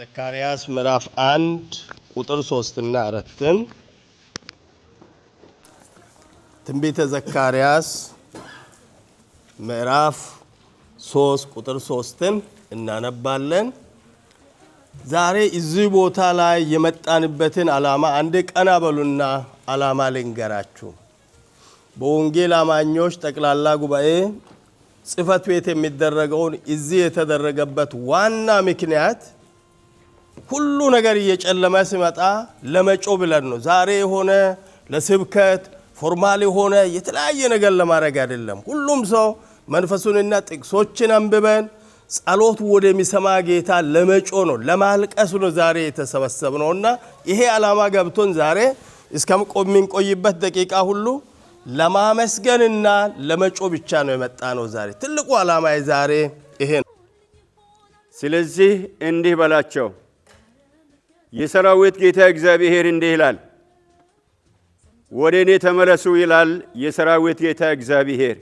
ዘካርያስ ምዕራፍ 1 ቁጥር 3 እና 4 ትንቢተ ዘካርያስ ምዕራፍ 3 ቁጥር 3 እናነባለን። ዛሬ እዚህ ቦታ ላይ የመጣንበትን ዓላማ አንድ ቀና በሉና ዓላማ ልንገራችሁ። በወንጌል አማኞች ጠቅላላ ጉባኤ ጽፈት ቤት የሚደረገውን እዚህ የተደረገበት ዋና ምክንያት ሁሉ ነገር እየጨለመ ሲመጣ ለመጮ ብለን ነው። ዛሬ የሆነ ለስብከት ፎርማል የሆነ የተለያየ ነገር ለማድረግ አይደለም። ሁሉም ሰው መንፈሱንና ጥቅሶችን አንብበን ጸሎት ወደሚሰማ ጌታ ለመጮ ነው፣ ለማልቀስ ነው ዛሬ የተሰበሰብነውና ይሄ ዓላማ ገብቶን ዛሬ እስከምንቆይበት ደቂቃ ሁሉ ለማመስገንና ለመጮ ብቻ ነው የመጣ ነው። ዛሬ ትልቁ ዓላማ ዛሬ ይሄ ነው። ስለዚህ እንዲህ በላቸው፣ የሰራዊት ጌታ እግዚአብሔር እንዲህ ይላል፣ ወደ እኔ ተመለሱ ይላል የሰራዊት ጌታ እግዚአብሔር።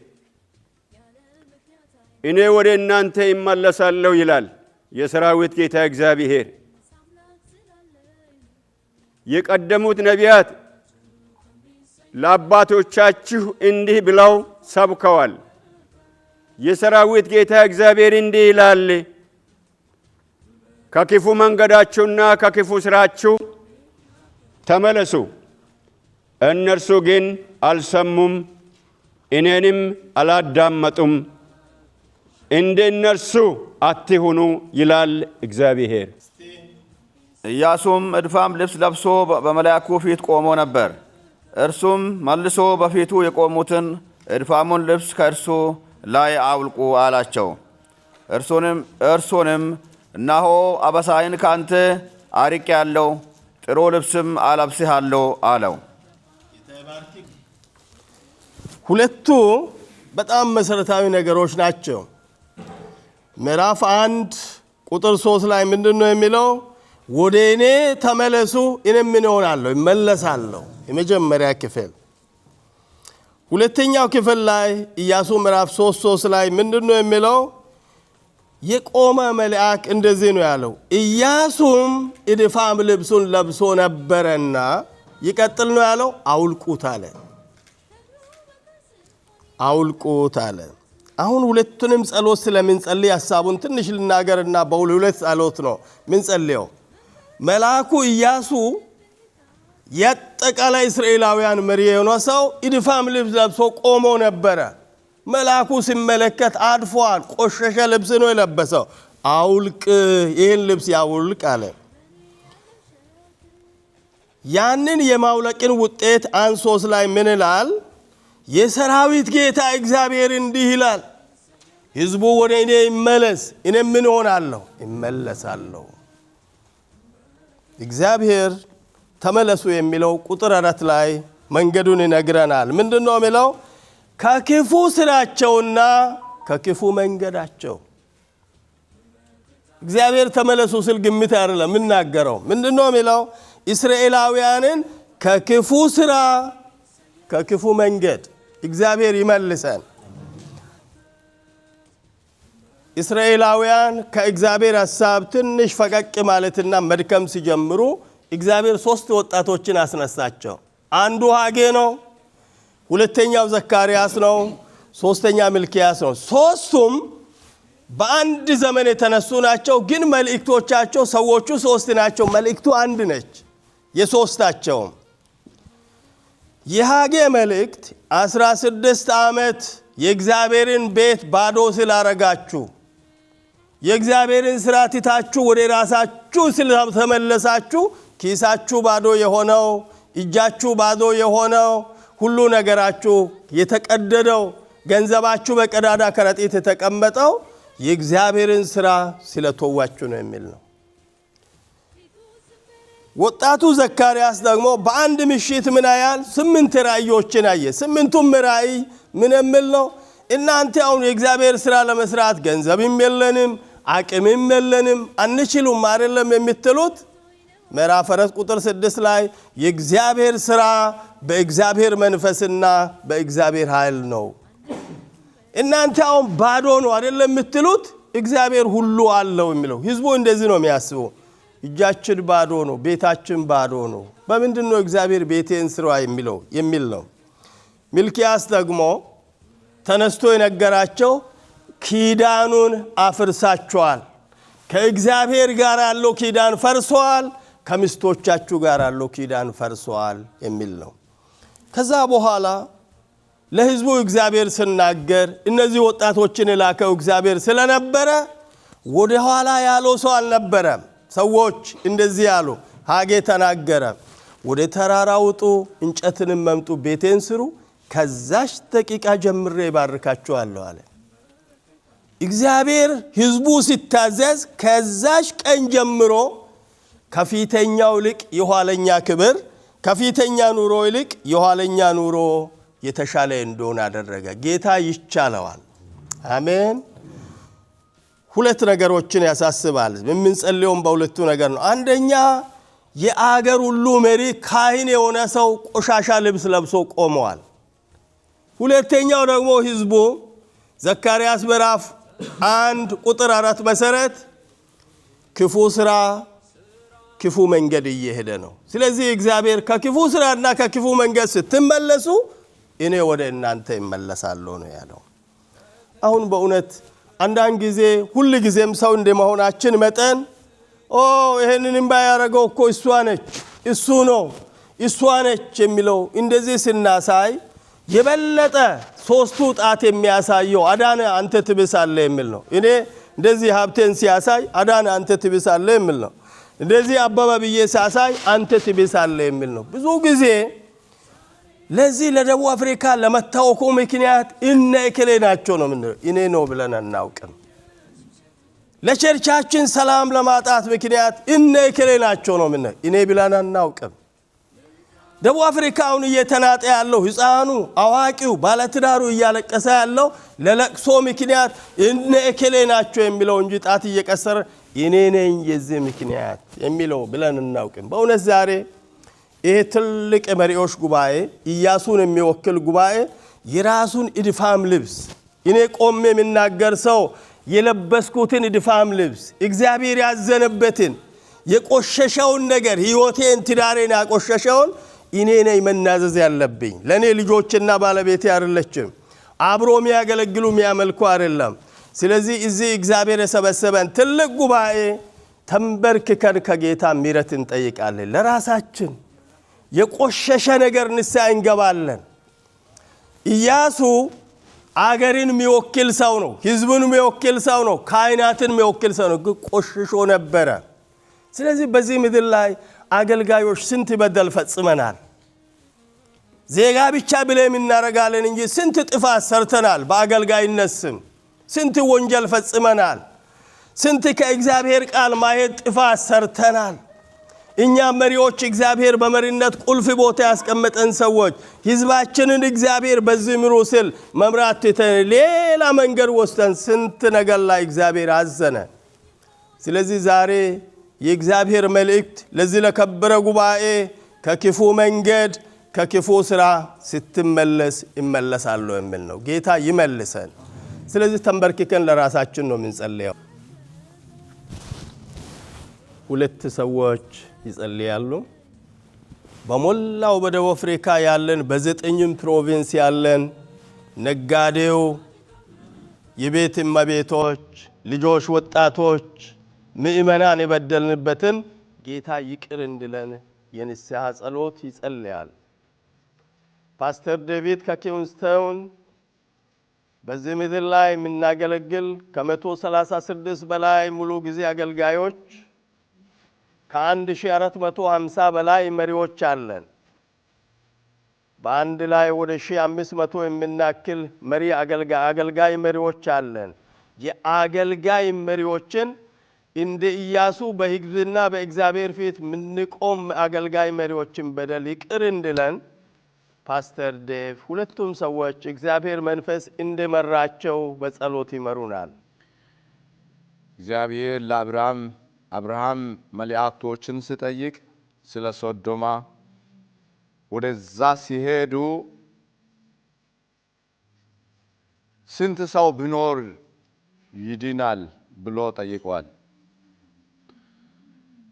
እኔ ወደ እናንተ ይመለሳለሁ ይላል የሰራዊት ጌታ እግዚአብሔር። የቀደሙት ነቢያት ለአባቶቻችሁ እንዲህ ብለው ሰብከዋል። የሰራዊት ጌታ እግዚአብሔር እንዲህ ይላል፣ ከክፉ መንገዳችሁና ከክፉ ስራችሁ ተመለሱ። እነርሱ ግን አልሰሙም፣ እኔንም አላዳመጡም። እንደ እነርሱ አትሁኑ ይላል እግዚአብሔር። ኢያሱም እድፋም ልብስ ለብሶ በመልአኩ ፊት ቆሞ ነበር። እርሱም መልሶ በፊቱ የቆሙትን እድፋሙን ልብስ ከእርሱ ላይ አውልቁ አላቸው። እርሱንም እነሆ አበሳይን ካንተ አርቄአለሁ፣ ጥሩ ልብስም አለብስሃለሁ አለው። ሁለቱ በጣም መሰረታዊ ነገሮች ናቸው። ምዕራፍ 1 ቁጥር 3 ላይ ምንድነው የሚለው? ወደ እኔ ተመለሱ እኔም ምን እሆናለሁ? እመለሳለሁ። የመጀመሪያ ክፍል። ሁለተኛው ክፍል ላይ ኢያሱ ምዕራፍ 3 ላይ ምንድነው የሚለው? የቆመ መልአክ እንደዚህ ነው ያለው፣ ኢያሱም እድፋም ልብሱን ለብሶ ነበረና ይቀጥል ነው ያለው፣ አውልቁት አለ። አውልቁት አለ። አሁን ሁለቱንም ጸሎት ስለምንጸልይ ሐሳቡን ትንሽ ልናገርና በሁለት ጸሎት ነው ምንጸልየው። መልአኩ ኢያሱ የጠቃላይ እስራኤላውያን መሪ የሆነ ሰው እድፋም ልብስ ለብሶ ቆሞ ነበረ። መልአኩ ሲመለከት አድፏል፣ ቆሸሸ ልብስ ነው የለበሰው። አውልቅ፣ ይህን ልብስ ያውልቅ አለ። ያንን የማውለቅን ውጤት አንሶስ ላይ ምን ይላል? የሰራዊት ጌታ እግዚአብሔር እንዲህ ይላል፣ ሕዝቡ ወደ እኔ ይመለስ፣ እኔ ምን እሆናለሁ? እመለሳለሁ። እግዚአብሔር ተመለሱ የሚለው ቁጥር 4 ላይ መንገዱን ይነግረናል። ምንድነው የሚለው? ከክፉ ስራቸውና ከክፉ መንገዳቸው። እግዚአብሔር ተመለሱ ስል ግምት አይደለም የምናገረው። ምንድነው የሚለው? እስራኤላውያንን ከክፉ ስራ ከክፉ መንገድ እግዚአብሔር ይመልሰን። እስራኤላውያን ከእግዚአብሔር ሐሳብ ትንሽ ፈቀቅ ማለትና መድከም ሲጀምሩ እግዚአብሔር 3 ወጣቶችን አስነሳቸው። አንዱ ሐጌ ነው፣ ሁለተኛው ዘካርያስ ነው፣ ሶስተኛ ሚልክያስ ነው። ሶስቱም በአንድ ዘመን የተነሱ ናቸው። ግን መልእክቶቻቸው ሰዎቹ 3 ናቸው፣ መልእክቱ አንድ ነች የሶስታቸውም። የሐጌ መልእክት 16 ዓመት የእግዚአብሔርን ቤት ባዶ ስላረጋችሁ፣ የእግዚአብሔርን ሥራ ትታችሁ ወደ ራሳችሁ ስለተመለሳችሁ፣ ኪሳችሁ ባዶ የሆነው፣ እጃችሁ ባዶ የሆነው፣ ሁሉ ነገራችሁ የተቀደደው፣ ገንዘባችሁ በቀዳዳ ከረጢት የተቀመጠው የእግዚአብሔርን ሥራ ስለተዋችሁ ነው የሚል ነው። ወጣቱ ዘካርያስ ደግሞ በአንድ ምሽት ምን ያያል? 8 ራእዮችን አየ። 8ቱም ራእይ ምን የሚል ነው? እናንተ አሁን የእግዚአብሔር ሥራ ለመስራት ገንዘብም የለንም፣ አቅምም የለንም፣ አንችሉም አይደለም የምትሉት? ምዕራፍ 4 ቁጥር 6 ላይ የእግዚአብሔር ሥራ በእግዚአብሔር መንፈስና በእግዚአብሔር ኃይል ነው። እናንተ አሁን ባዶ ነው አይደለም የምትሉት? እግዚአብሔር ሁሉ አለው የሚለው። ህዝቡ እንደዚህ ነው የሚያስበው። እጃችን ባዶ ነው፣ ቤታችን ባዶ ነው። በምንድነው እግዚአብሔር ቤቴን ስራ የሚል ነው። ሚልክያስ ደግሞ ተነስቶ የነገራቸው ኪዳኑን አፍርሳቸዋል፣ ከእግዚአብሔር ጋር ያለው ኪዳን ፈርሷል፣ ከሚስቶቻችሁ ጋር ያለው ኪዳን ፈርሷል የሚል ነው። ከዛ በኋላ ለሕዝቡ እግዚአብሔር ሲናገር እነዚህ ወጣቶችን የላከው እግዚአብሔር ስለነበረ ወደ ኋላ ያለው ሰው አልነበረም። ሰዎች እንደዚህ ያሉ፣ ሐጌ ተናገረ፣ ወደ ተራራ ውጡ፣ እንጨትንም መምጡ፣ ቤቴን ስሩ፣ ከዛሽ ደቂቃ ጀምሬ ይባርካችኋለሁ አለ። እግዚአብሔር ሕዝቡ ሲታዘዝ ከዛሽ ቀን ጀምሮ ከፊተኛው ይልቅ የኋለኛ ክብር፣ ከፊተኛ ኑሮ ይልቅ የኋለኛ ኑሮ የተሻለ እንደሆነ አደረገ። ጌታ ይቻለዋል። አሜን። ሁለት ነገሮችን ያሳስባል። የምንጸልየውም በሁለቱ ነገር ነው። አንደኛ የአገር ሁሉ መሪ ካህን የሆነ ሰው ቆሻሻ ልብስ ለብሶ ቆመዋል። ሁለተኛው ደግሞ ሕዝቡ ዘካርያስ ምዕራፍ 1 ቁጥር 4 መሰረት ክፉ ስራ ክፉ መንገድ እየሄደ ነው። ስለዚህ እግዚአብሔር ከክፉ ስራና ከክፉ መንገድ ስትመለሱ እኔ ወደ እናንተ እመለሳለሁ ነው ያለው። አሁን በእውነት አንዳንድ ጊዜ ሁሉ ጊዜም ሰው እንደመሆናችን መጠን ይሄንንም ባያረገው እኮ እሷ ነች፣ እሱ ነው፣ እሷ ነች የሚለው እንደዚህ ስናሳይ የበለጠ ሶስቱ ጣት የሚያሳየው አዳነ አንተ ትብሳለህ የሚል ነው። እኔ እንደዚህ ሀብቴን ሲያሳይ አዳነ አንተ ትብሳለህ የሚል ነው። እንደዚህ አበበ ብዬ ሲያሳይ አንተ ትብሳለህ የሚል ነው። ብዙ ጊዜ ለዚህ ለደቡብ አፍሪካ ለመታወቁ ምክንያት እነ እከሌ ናቸው ነው የምንለው። እኔ ነው ብለን አናውቅም። ለቸርቻችን ሰላም ለማጣት ምክንያት እነ እከሌ ናቸው ነው የምንለው። እኔ ብለን አናውቅም። ደቡብ አፍሪካውን እየተናጠ ያለው ሕፃኑ፣ አዋቂው፣ ባለትዳሩ እያለቀሰ ያለው ለለቅሶ ምክንያት እነ እከሌ ናቸው የሚለው እንጂ ጣት እየቀሰረ እኔ ነኝ የዚህ ምክንያት የሚለው ብለን አናውቅም። በእውነት ዛሬ ይሄ ትልቅ መሪዎች ጉባኤ፣ ኢያሱን የሚወክል ጉባኤ የራሱን እድፋም ልብስ እኔ ቆሜ የሚናገር ሰው የለበስኩትን እድፋም ልብስ እግዚአብሔር ያዘነበትን የቆሸሸውን ነገር ሕይወቴን ትዳሬን ያቆሸሸውን እኔ ነኝ መናዘዝ ያለብኝ። ለኔ ልጆችና ባለቤቴ አይደለችም። አብሮ የሚያገለግሉ የሚያመልኩ አይደለም። ስለዚህ እዚህ እግዚአብሔር የሰበሰበን ትልቅ ጉባኤ ተንበርክከን ከጌታ ምሕረት እንጠይቃለን። ለራሳችን የቆሸሸ ነገር ንስሐ እንገባለን። ኢያሱ አገርን የሚወክል ሰው ነው፣ ሕዝቡን የሚወክል ሰው ነው፣ ካህናትን የሚወክል ሰው ነው። ግን ቆሽሾ ነበረ። ስለዚህ በዚህ ምድር ላይ አገልጋዮች ስንት በደል ፈጽመናል። ዜጋ ብቻ ብለን እናረጋለን እንጂ ስንት ጥፋት ሰርተናል። በአገልጋይነት ስም ስንት ወንጀል ፈጽመናል። ስንት ከእግዚአብሔር ቃል ማየት ጥፋት ሰርተናል። እኛ መሪዎች እግዚአብሔር በመሪነት ቁልፍ ቦታ ያስቀመጠን ሰዎች ሕዝባችንን እግዚአብሔር በዚህ ምሩ ስል መምራት ትተን ሌላ መንገድ ወስደን ስንት ነገር ላይ እግዚአብሔር አዘነ። ስለዚህ ዛሬ የእግዚአብሔር መልእክት ለዚህ ለከበረ ጉባኤ ከክፉ መንገድ ከክፉ ስራ ስትመለስ ይመለሳለሁ የሚል ነው። ጌታ ይመልሰን። ስለዚህ ተንበርክከን ለራሳችን ነው የምንጸልየው። ሁለት ሰዎች ይጸልያሉ። በሞላው በደቡብ አፍሪካ ያለን በዘጠኝም ፕሮቪንስ ያለን ነጋዴው፣ የቤት እመቤቶች፣ ልጆች፣ ወጣቶች፣ ምእመናን የበደልንበትን ጌታ ይቅር እንድለን የንስሐ ጸሎት ይጸልያል። ፓስተር ዴቪድ ከኪንግስተን በዚህ ምድር ላይ የምናገለግል ከ136 በላይ ሙሉ ጊዜ አገልጋዮች ከ1450 በላይ መሪዎች አለን። በአንድ ላይ ወደ 1500 የምናክል መሪ አገልጋይ መሪዎች አለን። የአገልጋይ መሪዎችን እንደ ኢያሱ በሕግና በእግዚአብሔር ፊት ምንቆም አገልጋይ መሪዎችን በደል ይቅር እንድለን ፓስተር ዴቭ ሁለቱም ሰዎች እግዚአብሔር መንፈስ እንደመራቸው በጸሎት ይመሩናል። እግዚአብሔር አብርሃም መላእክቶችን ሲጠይቅ ስለ ሶዶማ ወደዛ ሲሄዱ ስንት ሰው ቢኖር ይድናል ብሎ ጠይቋል።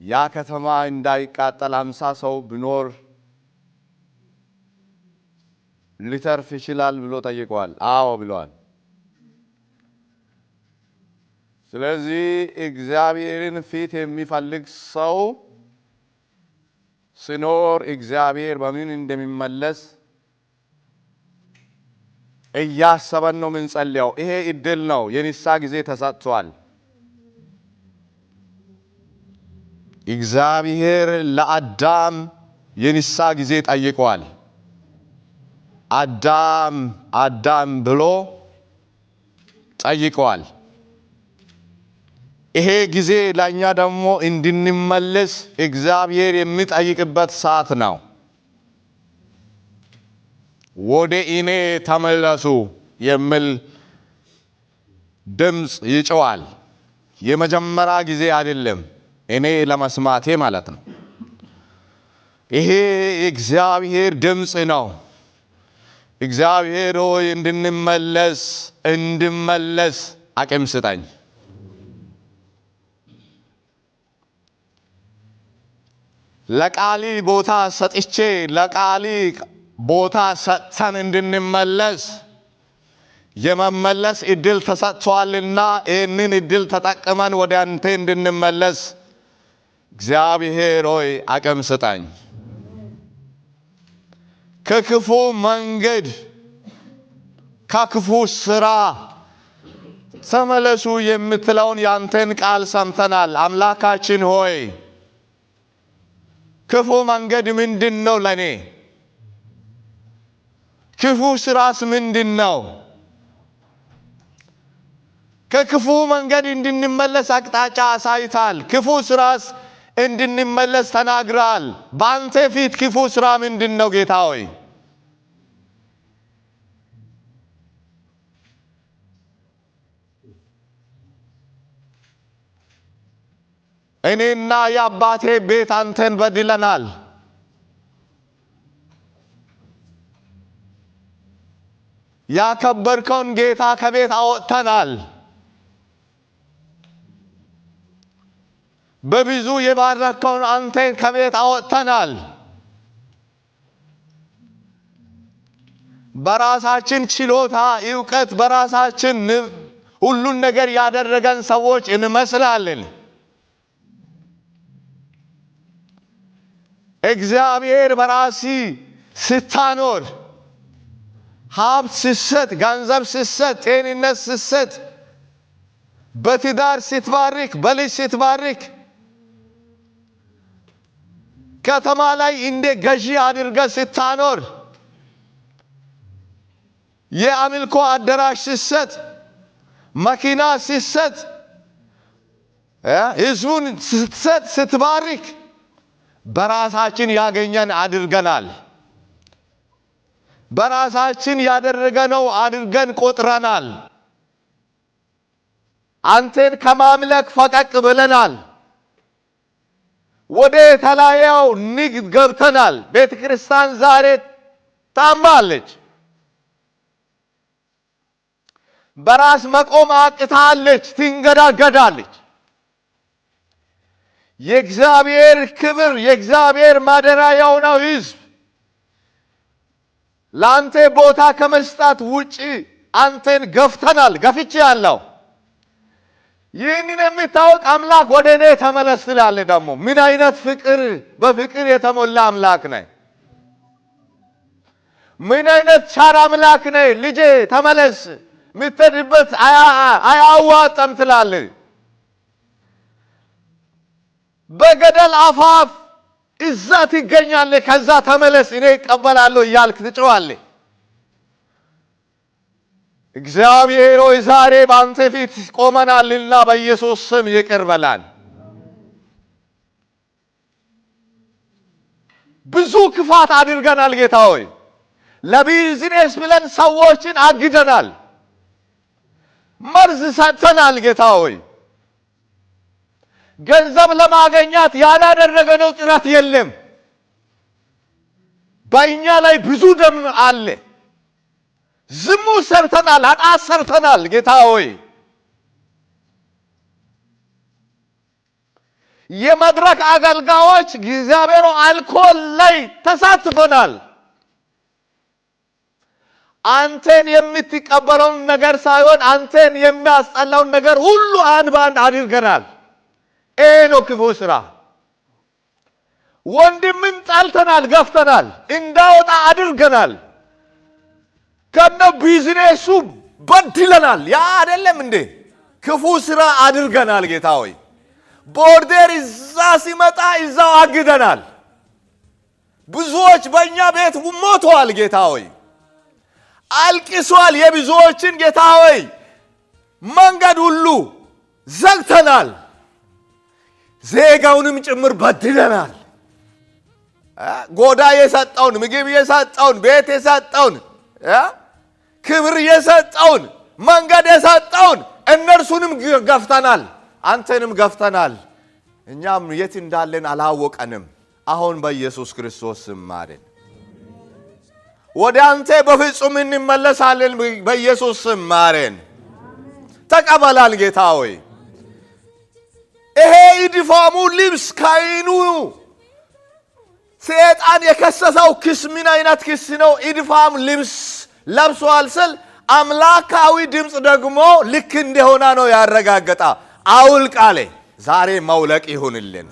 ያ ከተማ እንዳይቃጠል 50 ሰው ቢኖር ሊተርፍ ይችላል ብሎ ጠይቀዋል። አዎ ብለዋል። ስለዚህ እግዚአብሔርን ፊት የሚፈልግ ሰው ሲኖር እግዚአብሔር በምን እንደሚመለስ እያሰበን ነው የምንጸልየው። ይሄ እድል ነው። የንስሐ ጊዜ ተሰጥቷል። እግዚአብሔር ለአዳም የንስሐ ጊዜ ጠይቋል። አዳም አዳም ብሎ ጠይቋል። ይሄ ጊዜ ለእኛ ደግሞ እንድንመለስ እግዚአብሔር የሚጠይቅበት ሰዓት ነው። ወደ እኔ ተመለሱ የሚል ድምፅ ይጮዋል። የመጀመሪያ ጊዜ አይደለም፣ እኔ ለመስማቴ ማለት ነው። ይሄ እግዚአብሔር ድምፅ ነው። እግዚአብሔር ሆይ እንድመለስ አቅም ስጠኝ። ለቃሊ ቦታ ሰጥቼ ለቃሊ ቦታ ሰጥተን እንድንመለስ የመመለስ እድል ተሰጥቷልና ይህንን እድል ተጠቅመን ወደ አንተ እንድንመለስ እግዚአብሔር ሆይ አቅም ስጠኝ። ከክፉ መንገድ ከክፉ ስራ ተመለሱ የምትለውን ያንተን ቃል ሰምተናል። አምላካችን ሆይ ክፉ መንገድ ምንድን ነው? ለኔ ክፉ ስራስ ምንድን ነው? ከክፉ መንገድ እንድንመለስ አቅጣጫ አሳይታል። ክፉ ስራስ እንድንመለስ ተናግራል። በአንተ ፊት ክፉ ስራ ምንድን ነው ጌታ ሆይ? እኔና የአባቴ ቤት አንተን በድለናል። ያከበርከውን ጌታ ከቤት አወጥተናል። በብዙ የባረከውን አንተን ከቤት አወጥተናል። በራሳችን ችሎታ እውቀት፣ በራሳችን ሁሉን ነገር ያደረገን ሰዎች እንመስላለን። እግዚአብሔር በራሲ ስታኖር፣ ሀብት ስሰጥ፣ ገንዘብ ስሰጥ፣ ጤንነት ስሰጥ፣ በትዳር ስትባርክ፣ በልጅ ስትባርክ፣ ከተማ ላይ እንደ ገዢ አድርገ ስታኖር፣ የአምልኮ አዳራሽ ስሰጥ፣ መኪና ስሰጥ፣ ህዝቡን ስትሰጥ፣ ስትባርክ በራሳችን ያገኘን አድርገናል። በራሳችን ያደረገነው አድርገን ቆጥረናል። አንተን ከማምለክ ፈቀቅ ብለናል። ወደ ተለያየው ንግድ ገብተናል። ቤተ ክርስቲያን ዛሬ ታማለች። በራስ መቆም አቅታለች፣ ትንገዳገዳለች። የእግዚአብሔር ክብር የእግዚአብሔር ማደሪያ የሆነው ሕዝብ ለአንተ ቦታ ከመስጣት ውጪ አንተን ገፍተናል። ገፍቼ ያለው ይህንን የሚታወቅ አምላክ ወደ እኔ ተመለስ ትላለህ። ደግሞ ምን አይነት ፍቅር፣ በፍቅር የተሞላ አምላክ ነህ። ምን አይነት ቻር አምላክ ነህ። ልጄ ተመለስ፣ የምትሄድበት አያዋጣም ትላለህ። በገደል አፋፍ እዛ ትገኛለህ፣ ከዛ ተመለስ እኔ እቀበላለሁ እያልክ ትጮኻለህ። እግዚአብሔር ሆይ ዛሬ በአንተ ፊት ቆመናልና በኢየሱስ ስም ይቅር በላን። ብዙ ክፋት አድርገናል ጌታ ሆይ። ለቢዝነስ ብለን ሰዎችን አግደናል፣ መርዝ ሰጥተናል ጌታ ሆይ። ገንዘብ ለማግኘት ያላደረገነው ጥረት የለም። በእኛ ላይ ብዙ ደም አለ። ዝሙት ሰርተናል፣ ኃጢአት ሰርተናል ጌታ ሆይ። የመድረክ አገልጋዮች እግዚአብሔር አልኮል ላይ ተሳትፈናል። አንተን የምትቀበለውን ነገር ሳይሆን አንተን የሚያስጠላውን ነገር ሁሉ አንድ ባንድ አድርገናል። ይሄ ነው ክፉ ስራ። ወንድምን ጣልተናል፣ ገፍተናል፣ እንዳወጣ አድርገናል። ከነ ቢዝነሱ በድለናል። ያ አይደለም እንዴ? ክፉ ስራ አድርገናል። ጌታ ሆይ ቦርደር እዛ ሲመጣ እዛው አግደናል። ብዙዎች በእኛ ቤት ሞተዋል። ጌታ ሆይ አልቅሷል። የብዙዎችን ጌታ ሆይ መንገድ ሁሉ ዘግተናል። ዜጋውንም ጭምር በድለናል። ጎዳ የሰጠውን ምግብ የሰጠውን ቤት የሰጠውን ክብር የሰጠውን መንገድ የሰጠውን እነርሱንም ገፍተናል። አንተንም ገፍተናል። እኛም የት እንዳለን አላወቀንም። አሁን በኢየሱስ ክርስቶስ ስም ማረን። ወደ አንተ በፍጹም እንመለሳለን። በኢየሱስ ስም ማረን። ተቀበላል ጌታ ሆይ። ይሄ ኢድፋሙ ልብስ ካይኑ ሰይጣን የከሰሰው ክስ ምን አይነት ክስ ነው? ኢድፋም ልብስ ለብሷል ስል አምላካዊ ድምፅ ደግሞ ልክ እንደሆነ ነው ያረጋገጣ። አውልቅ አለ። ዛሬ መውለቅ ይሁንልን።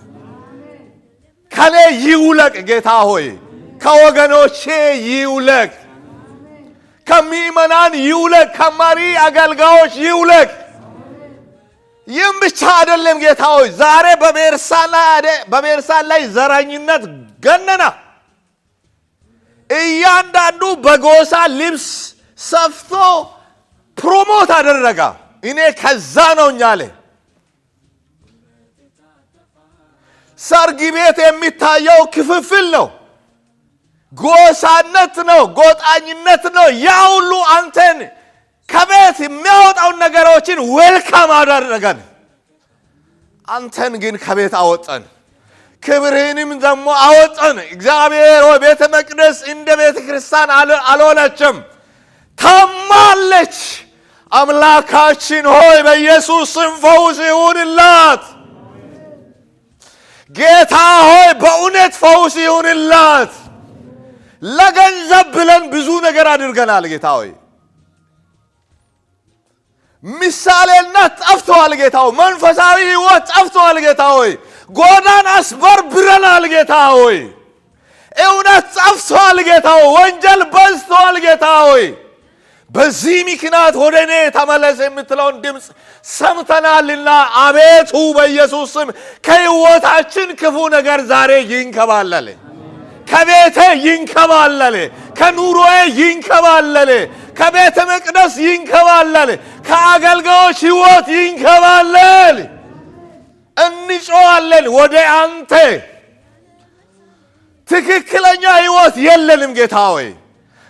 ከኔ ይውለቅ ጌታ ሆይ፣ ከወገኖቼ ይውለቅ፣ ከሚመናን ይውለቅ፣ ከመሪ አገልጋዮች ይውለቅ። ይህም ብቻ አይደለም ጌታ ሆይ፣ ዛሬ በሜርሳን ላይ ዘረኝነት ገነና። እያንዳንዱ በጎሳ ልብስ ሰፍቶ ፕሮሞት አደረጋ። እኔ ከዛ ነው እኛለ ሰርግ ቤት የሚታየው ክፍፍል ነው፣ ጎሳነት ነው፣ ጎጣኝነት ነው። ያ ሁሉ አንተን ከቤት የሚያወጣውን ነገሮችን ዌልካም አደረገን። አንተን ግን ከቤት አወጣን፣ ክብርህንም ደግሞ አወጣን። እግዚአብሔር ሆይ ቤተ መቅደስ እንደ ቤተ ክርስቲያን አልሆነችም፣ ታማለች። አምላካችን ሆይ በኢየሱስ ስም ፈውስ ይሁንላት። ጌታ ሆይ በእውነት ፈውስ ይሁንላት። ለገንዘብ ብለን ብዙ ነገር አድርገናል ጌታ ሆይ። ምሳሌነት ጠፍቷል ጌታ ሆይ። መንፈሳዊ ሕይወት ጠፍቷል ጌታ ሆይ። ጎዳን አስበርብረናል ጌታ ሆይ። እውነት ጠፍቷል ጌታ ሆይ። ወንጀል በዝቷል ጌታ ሆይ። በዚህ ምክንያት ወደ እኔ ተመለስ የምትለውን ድምፅ ሰምተናልና አቤቱ በኢየሱስ ስም ከሕይወታችን ክፉ ነገር ዛሬ ይንከባለል። ከቤቴ ይንከባለል፣ ከኑሮዬ ይንከባለል፣ ከቤተ መቅደስ ይንከባለል፣ ከአገልጋዮች ሕይወት ይንከባለል። እንጮዋለን ወደ አንተ። ትክክለኛ ሕይወት የለንም ጌታ ሆይ።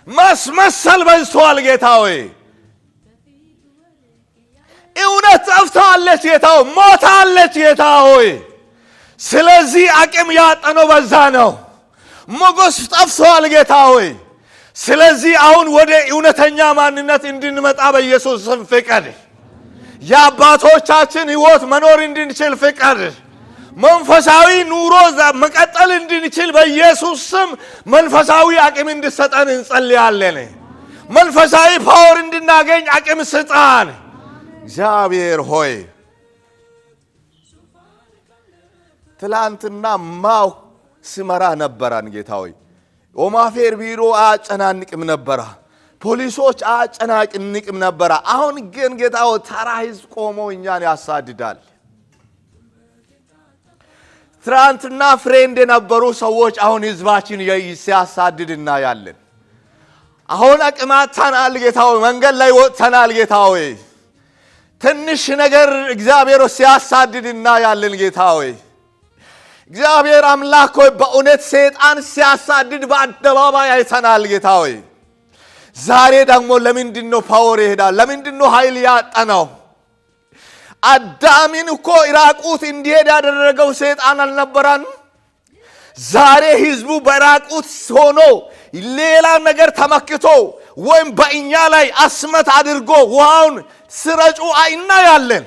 ማስመሰል በዝቷል ጌታ ሆይ። እውነት ጠፍታለች ጌታ ሆይ። ሞታለች ጌታ ሆይ። ስለዚህ አቅም ያጠነው በዛ ነው። ሞገስ ጠፍቷል ጌታ ሆይ። ስለዚህ አሁን ወደ እውነተኛ ማንነት እንድንመጣ በኢየሱስ ስም ፍቀድ። የአባቶቻችን ሕይወት መኖር እንድንችል ፍቀድ። መንፈሳዊ ኑሮ መቀጠል እንድንችል በኢየሱስ ስም መንፈሳዊ አቅም እንድሰጠን እንጸልያለን። መንፈሳዊ ፓወር እንድናገኝ አቅም ስጣን እግዚአብሔር ሆይ። ትላንትና ማው ስመራ ነበራን ጌታ ሆይ። ኦማፌር ቢሮ አጨናንቅም ነበራ፣ ፖሊሶች አጨናንቅም ነበራ። አሁን ግን ጌታ ሆይ ተራ ሕዝብ ቆሞ እኛን ያሳድዳል። ትናንትና ፍሬንድ የነበሩ ሰዎች አሁን ሕዝባችን ሲያሳድድ እናያለን። አሁን አቅማታናል ጌታ ሆይ። መንገድ ላይ ወጥተናል ጌታ ሆይ። ትንሽ ነገር እግዚአብሔር ሲያሳድድ እናያለን ጌታ ሆይ። እግዚአብሔር አምላክ ሆይ በእውነት ሰይጣን ሲያሳድድ በአደባባይ አይተናል ጌታ ሆይ። ዛሬ ደግሞ ለምንድነው ፓወር ይሄዳል? ለምንድነው ኃይል ያጣነው? አዳምን እኮ ራቁት እንዲሄድ ያደረገው ሰይጣን አልነበረም? ዛሬ ህዝቡ በራቁት ሆኖ ሌላ ነገር ተመክቶ ወይም በእኛ ላይ አስመት አድርጎ ውሃውን ስረጩ እናያለን።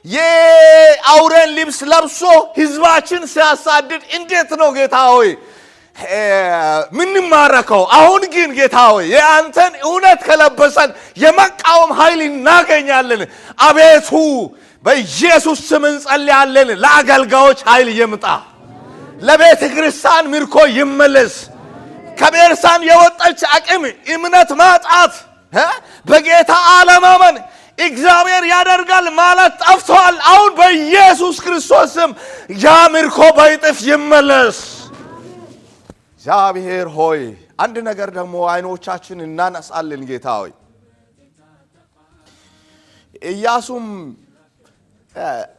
የአውሬን ልብስ ለብሶ ህዝባችን ሲያሳድድ እንዴት ነው ጌታ ሆይ ምንም ማረከው? አሁን ግን ጌታ ሆይ የአንተን እውነት ከለበሰን የመቃወም ኃይል እናገኛለን። አቤቱ በኢየሱስ ስም እንጸልያለን። ለአገልጋዮች ኃይል ይምጣ። ለቤተ ክርስቲያን ምርኮ ይመለስ። ከቤርሳን የወጣች አቅም እምነት ማጣት በጌታ አለማመን እግዚአብሔር ያደርጋል ማለት ጠፍቷል። አሁን በኢየሱስ ክርስቶስ ስም ያ ምርኮ በይጥፍ ይመለስ። እግዚአብሔር ሆይ አንድ ነገር ደግሞ አይኖቻችን እናነሳለን። ጌታ ሆይ ኢያሱም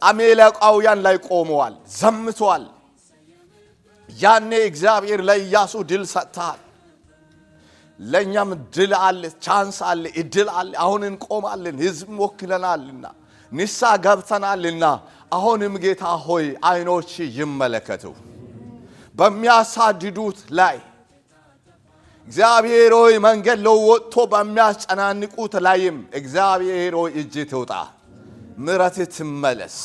አሜሌቃውያን ላይ ቆመዋል፣ ዘምቷል። ያኔ እግዚአብሔር ለኢያሱ ድል ሰጥቷል። ለኛም ድል አለ፣ ቻንስ አለ፣ እድል አለ። አሁን እንቆማለን። ህዝብ ወክለናልና ንሳ ገብተናልና አሁንም ጌታ ሆይ አይኖች ይመለከቱ በሚያሳድዱት ላይ እግዚአብሔር ሆይ መንገድ ለወጥቶ በሚያስጨናንቁት ላይም እግዚአብሔር ሆይ እጅ ትውጣ፣ ምሕረት ትመለስ።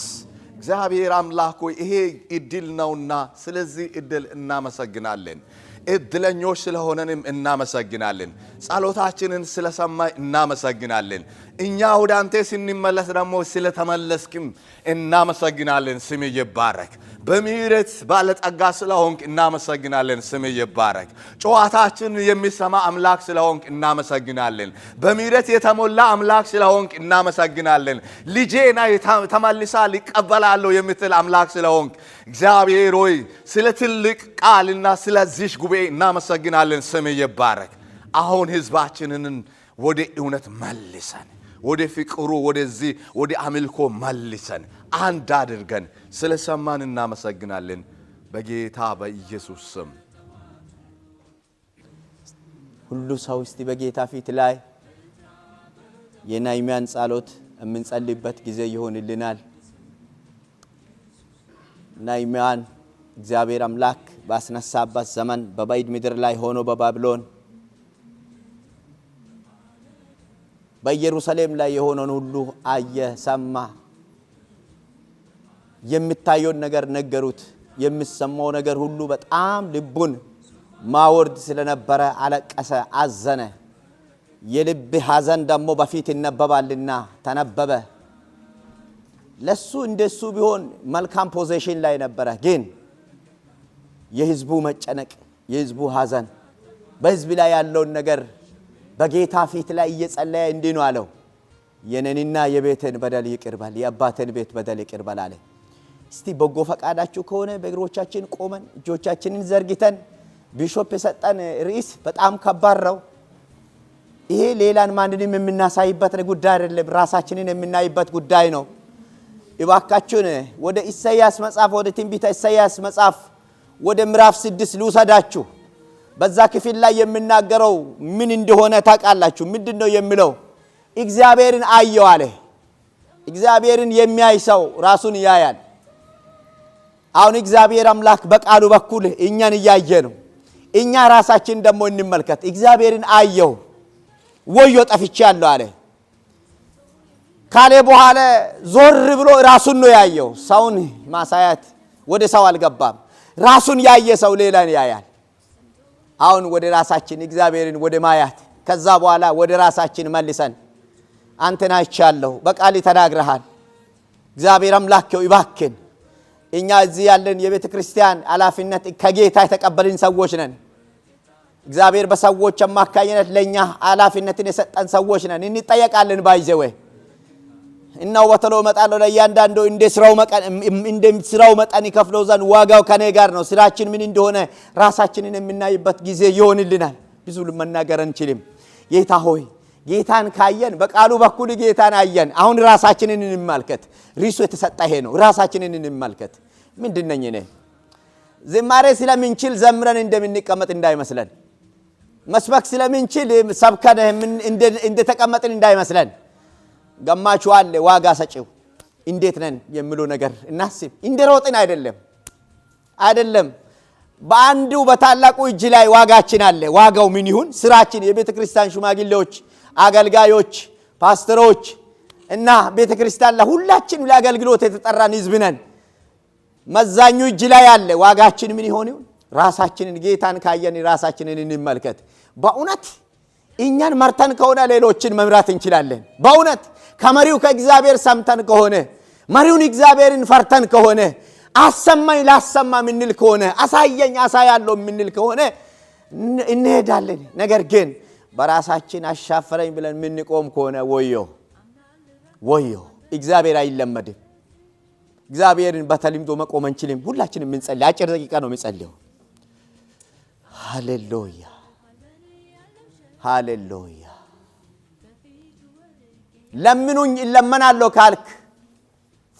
እግዚአብሔር አምላክ ሆይ ይሄ እድል ነውና ስለዚህ እድል እናመሰግናለን። እድለኞች ስለሆነንም እናመሰግናለን። ጸሎታችንን ስለሰማይ እናመሰግናለን። እኛ ወደ አንተ ስንመለስ ደግሞ ስለተመለስክም እናመሰግናለን። ስም ይባረክ። በምህረት ባለጠጋ ስለሆንክ እናመሰግናለን። ስም ይባረክ። ጨዋታችን የሚሰማ አምላክ ስለሆንክ እናመሰግናለን። በምህረት የተሞላ አምላክ ስለሆንክ እናመሰግናለን። ልጄና ተመልሳ ሊቀበላለሁ የምትል አምላክ ስለሆንክ እግዚአብሔር ሆይ ስለ ትልቅ ቃልና ስለዚህ ጉባኤ እናመሰግናለን። ስም ይባረክ። አሁን ህዝባችንን ወደ እውነት መልሰን፣ ወደ ፍቅሩ ወደዚህ ወደ አምልኮ መልሰን አንድ አድርገን ስለሰማን እናመሰግናለን። በጌታ በኢየሱስ ስም ሁሉ ሰው እስቲ በጌታ ፊት ላይ የናይሚያን ጸሎት የምንጸልይበት ጊዜ ይሆንልናል። ናይሚያን እግዚአብሔር አምላክ ባስነሳበት ዘመን በባዕድ ምድር ላይ ሆኖ በባቢሎን በኢየሩሳሌም ላይ የሆነውን ሁሉ አየ፣ ሰማ። የሚታየውን ነገር ነገሩት። የሚሰማው ነገር ሁሉ በጣም ልቡን ማወርድ ስለነበረ አለቀሰ፣ አዘነ። የልብ ሐዘን ደግሞ በፊት ይነበባልና ተነበበ። ለሱ እንደሱ ቢሆን መልካም ፖዚሽን ላይ ነበረ። ግን የህዝቡ መጨነቅ፣ የህዝቡ ሐዘን፣ በህዝብ ላይ ያለውን ነገር በጌታ ፊት ላይ እየጸለየ እንዲህ ነው አለው፣ የኔንና የቤቴን በደል ይቅር በል፣ የአባቴን ቤት በደል ይቅር በል አለ። እስቲ በጎ ፈቃዳችሁ ከሆነ በእግሮቻችን ቆመን እጆቻችንን ዘርግተን ቢሾፕ የሰጠን ርዕስ በጣም ከባድ ነው። ይሄ ሌላን ማንንም የምናሳይበት ጉዳይ አይደለም፣ ራሳችንን የምናይበት ጉዳይ ነው። እባካችሁን ወደ ኢሳይያስ መጽሐፍ፣ ወደ ትንቢተ ኢሳይያስ መጽሐፍ ወደ ምዕራፍ 6 ልውሰዳችሁ። በዛ ክፍል ላይ የሚናገረው ምን እንደሆነ ታውቃላችሁ? ምንድነው የሚለው? እግዚአብሔርን አየው አለ። እግዚአብሔርን የሚያይ ሰው ራሱን ያያል። አሁን እግዚአብሔር አምላክ በቃሉ በኩል እኛን እያየ ነው። እኛ ራሳችን ደግሞ እንመልከት። እግዚአብሔርን አየው ወዮ ጠፍቻለሁ አለ። ካለ በኋላ ዞር ብሎ ራሱን ነው ያየው። ሰውን ማሳያት ወደ ሰው አልገባም። ራሱን ያየ ሰው ሌላን ያያል። አሁን ወደ ራሳችን እግዚአብሔርን ወደ ማያት፣ ከዛ በኋላ ወደ ራሳችን መልሰን አንተን አይቻለሁ፣ በቃል ተናግረሃል እግዚአብሔር አምላክ ሆይ እባክን። እኛ እዚህ ያለን የቤተ ክርስቲያን ኃላፊነት ከጌታ የተቀበልን ሰዎች ነን። እግዚአብሔር በሰዎች አማካኝነት ለኛ ኃላፊነትን የሰጠን ሰዎች ነን። እንጠየቃለን። ባይዘው እናው ወተሎ መጣለው ለእያንዳንዱ እንደ ስራው መጠን ይከፍለው ዘንድ ዋጋው ከኔ ጋር ነው። ስራችን ምን እንደሆነ ራሳችንን የምናይበት ጊዜ ይሆንልናል። ብዙ መናገር አንችልም። ጌታ ሆይ ጌታን ካየን በቃሉ በኩል ጌታን አየን። አሁን ራሳችንን እንመልከት። ሪሱ የተሰጠ ይሄ ነው። ራሳችንን እንመልከት። ምንድነኝ እኔ ዝማሬ ስለምንችል ዘምረን እንደምንቀመጥ እንዳይመስለን፣ መስበክ ስለምንችል ሰብከን እንደተቀመጥን እንዳይመስለን። ገማቹ አለ ዋጋ ሰጪው እንዴት ነን የሚለው ነገር እናስብ። እንደሮጥን አይደለም። በአንዱ በታላቁ እጅ ላይ ዋጋችን አለ። ዋጋው ምን ይሁን? ስራችን፣ የቤተ ክርስቲያን ሽማግሌዎች፣ አገልጋዮች፣ ፓስተሮች፣ እና ቤተክርስቲያን ለሁላችን ለአገልግሎት የተጠራን ህዝብ ነን። መዛኙ እጅ ላይ ያለ ዋጋችን ምን ይሆን? ራሳችንን ጌታን ካየን ራሳችንን እንመልከት። በእውነት እኛን መርተን ከሆነ ሌሎችን መምራት እንችላለን። በእውነት ከመሪው ከእግዚአብሔር ሰምተን ከሆነ መሪውን እግዚአብሔርን ፈርተን ከሆነ አሰማኝ ላሰማ ምንል ከሆነ አሳየኝ አሳያለሁ ምንል ከሆነ እንሄዳለን። ነገር ግን በራሳችን አሻፈረኝ ብለን ምንቆም ከሆነ ወዮ እግዚአብሔር አይለመድም። እግዚአብሔርን በተለምዶ መቆም አንችልም። ሁላችንም እንጸልይ። አጭር ደቂቃ ነው የምንጸልየው። ሃሌሉያ ሃሌሉያ። ለምኑኝ እለመናለሁ ካልክ፣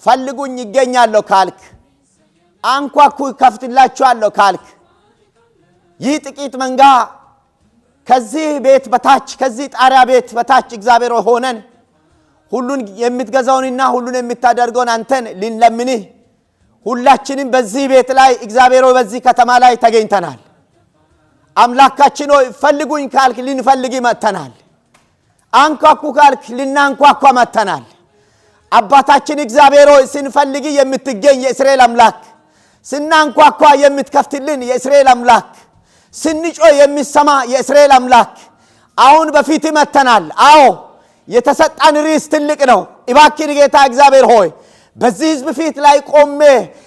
ፈልጉኝ ይገኛለሁ ካልክ፣ አንኳኩ ከፍትላችኋለሁ ካልክ፣ ይህ ጥቂት መንጋ ከዚህ ቤት በታች ከዚህ ጣሪያ ቤት በታች እግዚአብሔር ሆነን ሁሉን የምትገዛውንና ሁሉን የምታደርገውን አንተን ልንለምንህ ሁላችንም በዚህ ቤት ላይ እግዚአብሔር በዚህ ከተማ ላይ ተገኝተናል። አምላካችን ሆይ ፈልጉኝ ካልክ ልንፈልግ መተናል። አንኳኩ ካልክ ልናንኳኳ መተናል። አባታችን እግዚአብሔር ሆይ ስንፈልግ የምትገኝ የእስራኤል አምላክ፣ ስናንኳኳ የምትከፍትልን የእስራኤል አምላክ፣ ስንጮህ የሚሰማ የእስራኤል አምላክ አሁን በፊት መተናል። አዎ የተሰጣን ርዕስ ትልቅ ነው። እባክህ ጌታ እግዚአብሔር ሆይ በዚህ ህዝብ ፊት ላይ ቆሜ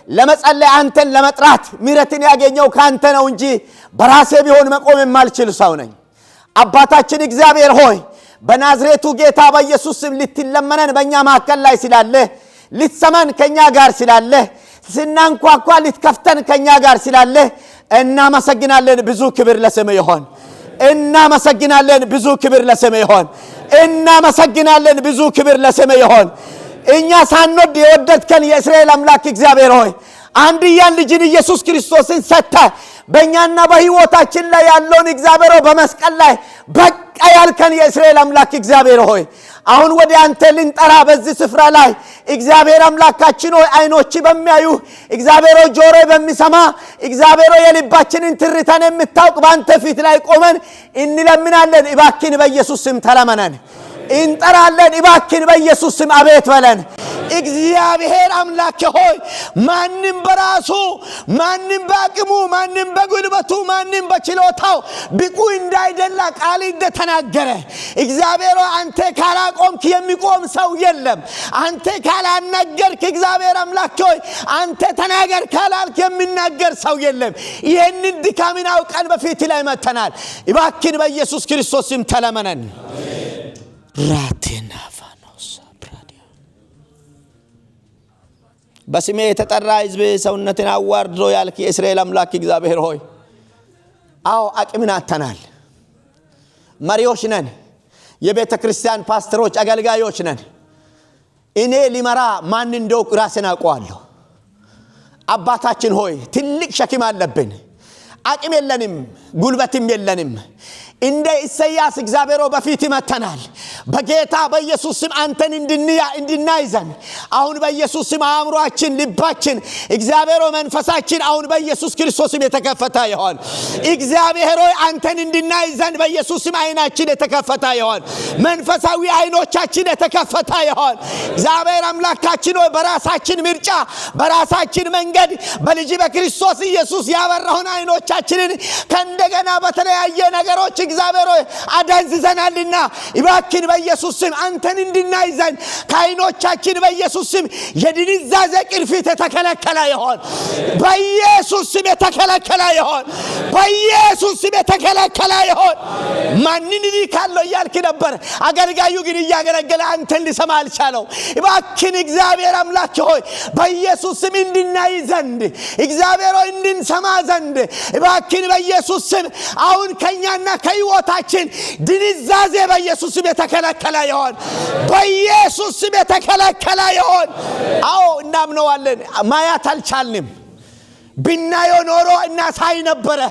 ለመጸለይ አንተን ለመጥራት ምሕረትን ያገኘው ካንተ ነው እንጂ በራሴ ቢሆን መቆም የማልችል ሰው ነኝ። አባታችን እግዚአብሔር ሆይ በናዝሬቱ ጌታ በኢየሱስ ስም ልትለመነን በእኛ መካከል ላይ ስላለ፣ ልትሰማን ከኛ ጋር ስላለ፣ ስናንኳኳ ልትከፍተን ከኛ ጋር ስላለ እናመሰግናለን። ብዙ ክብር ለስምህ ይሁን። እናመሰግናለን። ብዙ ክብር ለስምህ ይሁን። እናመሰግናለን። ብዙ ክብር ለስምህ ይሁን። እኛ ሳንወድ የወደድከን የእስራኤል አምላክ እግዚአብሔር ሆይ አንድያን ልጅን ኢየሱስ ክርስቶስን ሰጥተ በእኛና በህይወታችን ላይ ያለውን እግዚአብሔር ሆይ በመስቀል ላይ በቃ ያልከን የእስራኤል አምላክ እግዚአብሔር ሆይ አሁን ወደ አንተ ልንጠራ በዚህ ስፍራ ላይ እግዚአብሔር አምላካችን ሆይ አይኖች በሚያዩ እግዚአብሔር ሆይ ጆሮ በሚሰማ እግዚአብሔር ሆይ የልባችንን ትርታን የምታውቅ በአንተ ፊት ላይ ቆመን እንለምናለን። እባክን በኢየሱስ ስም ተለመነን። እንጠራለን። እባክን በኢየሱስ ስም አቤት በለን። እግዚአብሔር አምላክ ሆይ ማንም በራሱ ማንም በአቅሙ ማንም በጉልበቱ ማንም በችሎታው ብቁ እንዳይደላ ቃል እንደተናገረ እግዚአብሔር አንተ ካላቆምክ የሚቆም ሰው የለም። አንተ ካላናገርክ እግዚአብሔር አምላክ ሆይ አንተ ተናገር ካላልክ የሚናገር ሰው የለም። ይሄንን ድካምን አውቀን በፊት ላይ መተናል። እባክን በኢየሱስ ክርስቶስ ስም ተለመነን። ራቴና ፋኖስ ብራዲያ በስሜ የተጠራ ሕዝብ ሰውነትን አዋርዶ ያልክ የእስራኤል አምላክ እግዚአብሔር ሆይ አዎ አቅምን አጥተናል። መሪዎች ነን። የቤተ ክርስቲያን ፓስተሮች አገልጋዮች ነን። እኔ ሊመራ ማን እንደው ራስን አውቀዋለሁ። አባታችን ሆይ ትልቅ ሸክም አለብን። አቅም የለንም፣ ጉልበትም የለንም። እንደ ኢሳይያስ እግዚአብሔር በፊት መተናል። በጌታ በኢየሱስ ስም አንተን እንድናይዘን አሁን በኢየሱስ ስም አእምሮአችን ልባችን እግዚአብሔር መንፈሳችን አሁን በኢየሱስ ክርስቶስ ስም የተከፈተ ይሁን። እግዚአብሔር ሆይ አንተን እንድናይዘን በኢየሱስ ስም አይናችን የተከፈተ ይሁን። መንፈሳዊ አይኖቻችን የተከፈተ ይሁን። እግዚአብሔር አምላካችን ሆይ በራሳችን ምርጫ በራሳችን መንገድ በልጅ በክርስቶስ ኢየሱስ ያበራውን አይኖቻችንን ከእንደገና በተለያየ ነገሮች እግዚአብሔር ሆይ አዳንዝዘናልና እባክን በኢየሱስ ስም አንተን እንድናይዘን ከአይኖቻችን በኢየሱስ ስም የድንዛዜ ቅርፊት የተከለከለ ይሁን። በኢየሱስ ስም የተከለከለ ይሁን። በኢየሱስ ስም የተከለከለ ይሁን። ማንን ሊካለው እያልክ ነበር። አገልጋዩ ግን እያገለገለ አንተን ሊሰማ አልቻለው። እባክን እግዚአብሔር አምላክ ሆይ በኢየሱስ ስም እንድናይ ዘንድ እግዚአብሔር ሆይ እንድንሰማ ዘንድ እባክን በኢየሱስ ስም አሁን ከኛና ከህይወታችን ድንዛዜ በኢየሱስ ስም የተከለከለ ይሁን። በኢየሱስ ስም የተከለከለ ይሁን። አዎ እናምነዋለን። ማያት አልቻልንም። ብናየው ኖሮ እናሳይ ነበረ።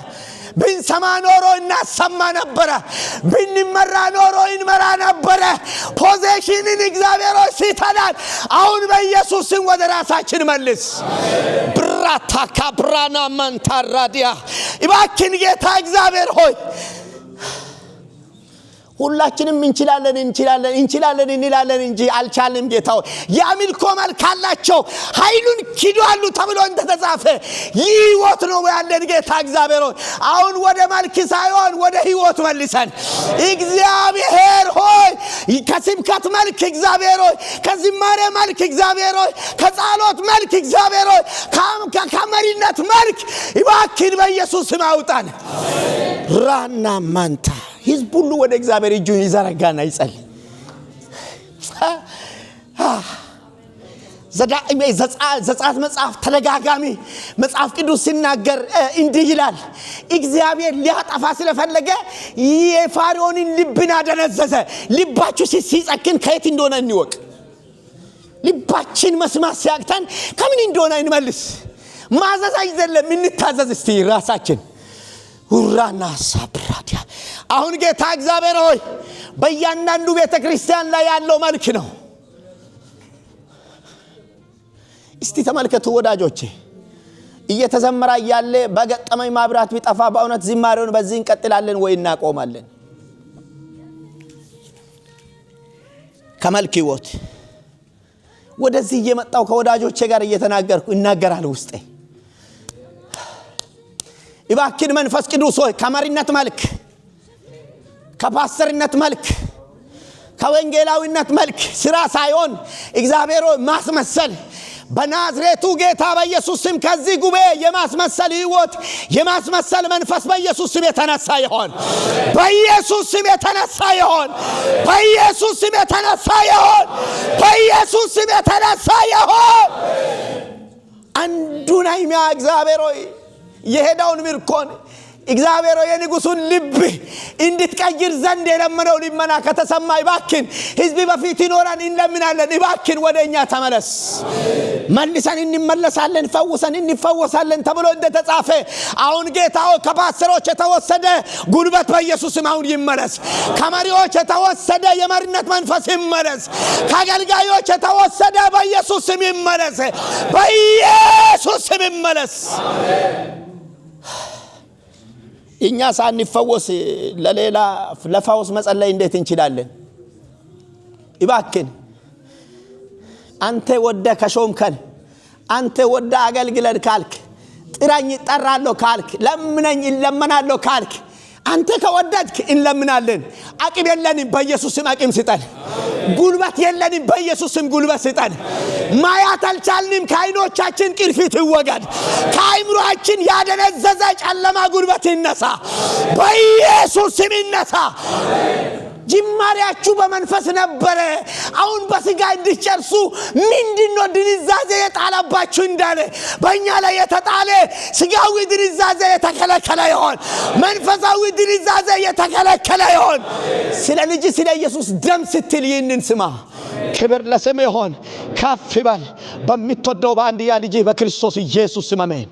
ብንሰማ ኖሮ እናሰማ ነበረ። ብንመራ ኖሮ እንመራ ነበረ። ፖዚሽንን እግዚአብሔር ሲተናል። አሁን በኢየሱስ ስም ወደ ራሳችን መልስ። ብራታካ ብራና መንታራዲያ እባክን ጌታ እግዚአብሔር ሆይ ሁላችንም እንችላለን እንላለን እንጂ አልቻልንም። ጌታው ያምልኮ መልክ አላቸው ኃይሉን ክዷሉ ተብሎ እንደተጻፈ ሕይወት ነው ያለን ጌታ እግዚአብሔር ሆይ አሁን ወደ መልክ ሳይሆን ወደ ሕይወት መልሰን እግዚአብሔር ሆይ ከስብከት መልክ እግዚአብሔር ሆይ ከዝማሬ መልክ እግዚአብሔር ሆይ ከጸሎት መልክ እግዚአብሔር ሆይ ከመሪነት መልክ እባክህ በኢየሱስ ስም አውጣን። ራና ማንታ ሕዝብ ሁሉ ወደ እግዚአብሔር እጁን ይዘረጋና ይጸልይ። ዘጸአት መጽሐፍ ተደጋጋሚ መጽሐፍ ቅዱስ ሲናገር እንዲህ ይላል እግዚአብሔር ሊያጠፋ ስለፈለገ የፋርዖንን ልብን አደነዘዘ። ልባችሁ ሲጸክን ከየት እንደሆነ እንወቅ። ልባችን መስማት ሲያቅተን ከምን እንደሆነ እንመልስ። ማዘዝ አይደለም እንታዘዝ እስቲ ራሳችን ሁራና ሳብራዲያ አሁን ጌታ እግዚአብሔር ሆይ በእያንዳንዱ ቤተክርስቲያን ላይ ያለው መልክ ነው። እስቲ ተመልከቱ ወዳጆቼ እየተዘመረ ያለ በገጠመኝ ማብራት ቢጠፋ በእውነት ዝማሬውን በዚህ እንቀጥላለን ወይ እናቆማለን? ከመልክ ሕይወት ወደዚህ እየመጣው ከወዳጆቼ ጋር እየተናገርኩ እናገራለሁ ውስጤ እባክህ መንፈስ ቅዱስ ሆይ ከመሪነት መልክ ከፓስተርነት መልክ ከወንጌላዊነት መልክ ስራ ሳይሆን እግዚአብሔር ሆይ ማስመሰል በናዝሬቱ ጌታ በኢየሱስ ስም ከዚህ ጉባኤ የማስመሰል ሕይወት የማስመሰል መንፈስ በኢየሱስ ስም የተነሳ ይሆን። በኢየሱስ ስም የተነሳ ይሆን። በኢየሱስ ስም የተነሳ ይሆን። በኢየሱስ ስም የተነሳ ይሆን። አንዱን አይሚያ እግዚአብሔር ሆይ የሄዳውን ምርኮን እግዚአብሔር ሆይ የንጉሱን ልብ እንድትቀይር ዘንድ የለመነው ልመና ከተሰማ እባክህ ሕዝብ በፊት ይኖራን እንለምናለን። እባክህ ወደኛ ተመለስ። መልሰን እንመለሳለን ፈውሰን እንፈወሳለን ተብሎ እንደተጻፈ አሁን ጌታው ከፓስተሮች የተወሰደ ጉልበት በኢየሱስ ስም አሁን ይመለስ። ከመሪዎች የተወሰደ የመሪነት መንፈስ ይመለስ። ከአገልጋዮች የተወሰደ በኢየሱስ ስም ይመለስ። በኢየሱስ ስም ይመለስ። እኛ ሳንፈወስ ለሌላ ለፈውስ መጸለይ እንዴት እንችላለን? እባክህ አንተ ወደ ከሾምከን አንተ ወደ አገልግለን ካልክ ጥራኝ ጠራለሁ ካልክ ለምነኝ ለምናለሁ ካልክ አንተ ከወደድክ እንለምናለን። አቅም የለንም በኢየሱስ ስም አቅም ስጠን። ጉልበት የለንም በኢየሱስ ስም ጉልበት ስጠን። ማየት አልቻልንም ከዓይኖቻችን ቅርፊት ይወገድ። ከአይምሮአችን ያደነዘዘ ጨለማ ጉልበት ይነሳ በኢየሱስ ስም ይነሳ። ጅማሬያችሁ በመንፈስ ነበረ አሁን በስጋ እንድትጨርሱ ምንድነው ድንዛዜ የጣለባችሁ እንዳለ በእኛ ላይ የተጣለ ስጋዊ ድንዛዜ የተከለከለ ይሆን። መንፈሳዊ ድንዛዜ የተከለከለ ይሆን። ስለ ልጅ ስለ ኢየሱስ ደም ስትል ይህንን ስማ። ክብር ለስምህ ይሁን። ከፍ በል በሚትወደው በአንድያ ልጅ በክርስቶስ ኢየሱስ ስም አሜን።